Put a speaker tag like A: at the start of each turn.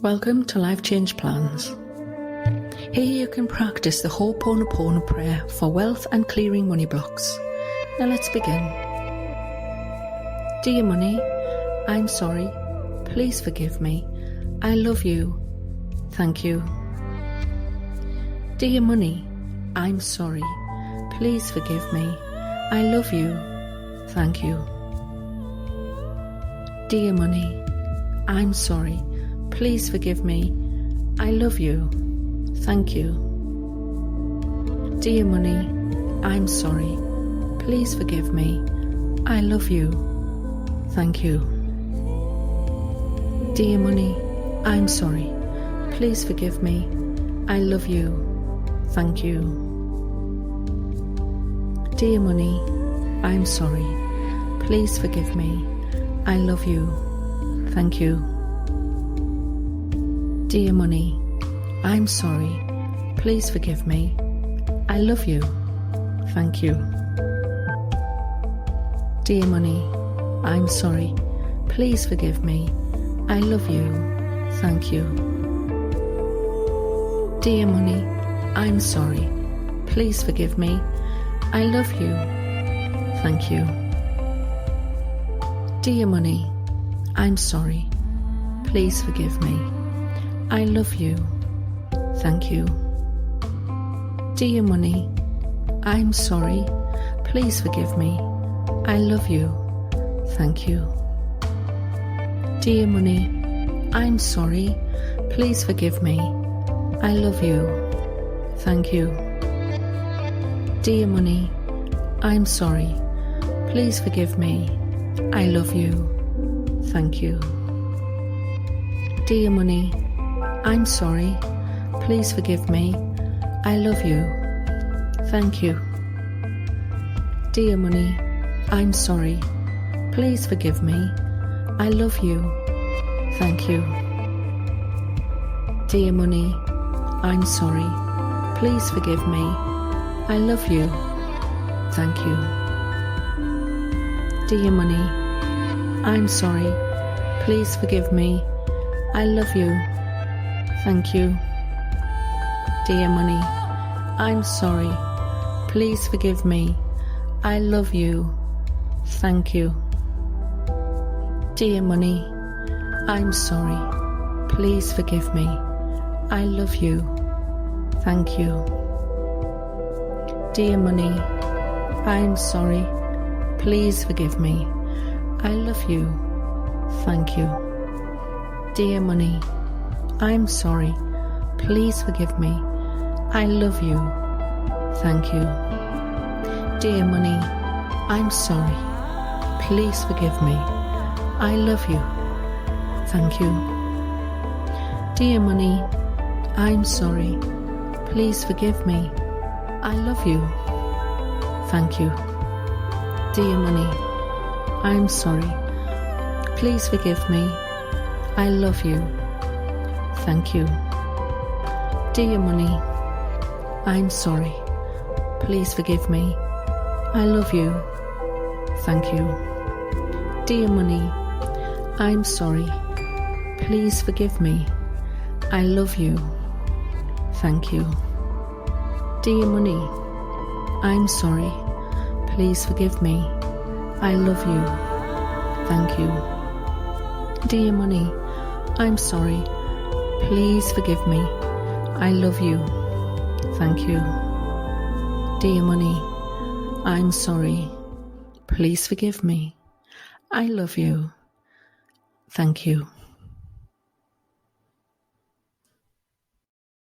A: Welcome to Life Change Plans. Here you can practice the Ho'oponopono prayer for wealth and clearing money blocks. Now let's begin. Dear money, I'm sorry. Please forgive me. I love you. Thank you. Dear money, I'm sorry. Please forgive me. I love you. Thank you. Dear money, I'm sorry. Please forgive me. I love you. Thank you. Dear money, I'm sorry. Please forgive me. I love you. Thank you. Dear money, I'm sorry. Please forgive me. I love you. Thank you. Dear money, I'm sorry. Please forgive me. I love you. Thank you. Dear money, I'm sorry. Please forgive me. I love you. Thank you. Dear money, I'm sorry. Please forgive me. I love you. Thank you. Dear money, I'm sorry. Please forgive me. I love you. Thank you. Dear money, I'm sorry. Please forgive me. I love you. Thank you. Dear money, I'm sorry. Please forgive me. I love you. Thank you. Dear money, I'm sorry. Please forgive me. I love you. Thank you. Dear money, I'm sorry. Please forgive me. I love you. Thank you. Dear money, I'm sorry. Please forgive me. I love you. Thank you. Dear money, I'm sorry. Please forgive me. I love you. Thank you. Dear money, I'm sorry. Please forgive me. I love you. Thank you. Dear money, I'm sorry. Please forgive me. I love you. Thank you. Dear money, I'm sorry. Please forgive me. I love you. Thank you. Dear money, I'm sorry. Please forgive me. I love you. Thank you. Dear money, I'm sorry. Please forgive me. I love you. Thank you. Dear money, I'm sorry. Please forgive me. I love you. Thank you. Dear money, I'm sorry. Please forgive me. I love you. Thank you. Dear money, I'm sorry. Please forgive me. I love you. Thank you. Dear money, I'm sorry. Please forgive me. I love you. Thank you. Dear money, I'm sorry. Please forgive me. I love you. Thank you. Dear money, I'm sorry. Please forgive me. I love you. Thank you. Dear money, I'm sorry. Please forgive me. I love you. Thank you. Dear money, I'm sorry. Please forgive me. I love you. Thank you. Dear money, I'm sorry. Please forgive me. I love you. Thank you.